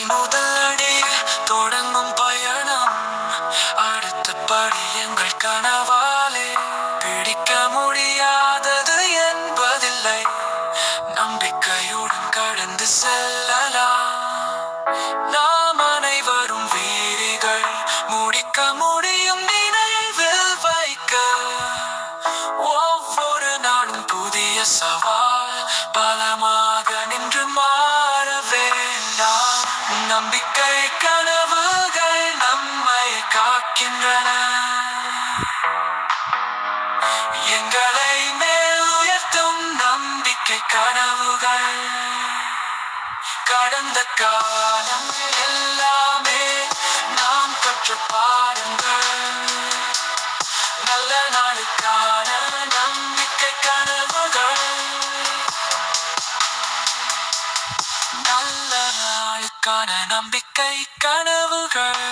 முதலடி தொடங்கும் பயணம் அடுத்த படி எங்கள் கனவாலே பிடிக்க முடியாதது என்பதில்லை. நம்பிக்கையுடன் கடந்து செல்லலாம். நாம் அனைவரும் வீரிகள், முடிக்க முடியும் நினைவில் வைக்க. ஒவ்வொரு நாளும் புதிய சவால், பலமாக நின்று மாற வேண்டாம். நம்பிக்கை கனவுகள் நம்மை காக்கின்றன. எங்களை மேல் உயர்த்தும் நம்பிக்கை கனவுகள். கடந்த காலம் எல்லாமே நாம் கற்ற பாடங்கள். நல்ல நாளுக்கான நம்பிக்கை கனவுகள். நல்ல நாளுக்கான நம்பிக்கை கனவுகள்.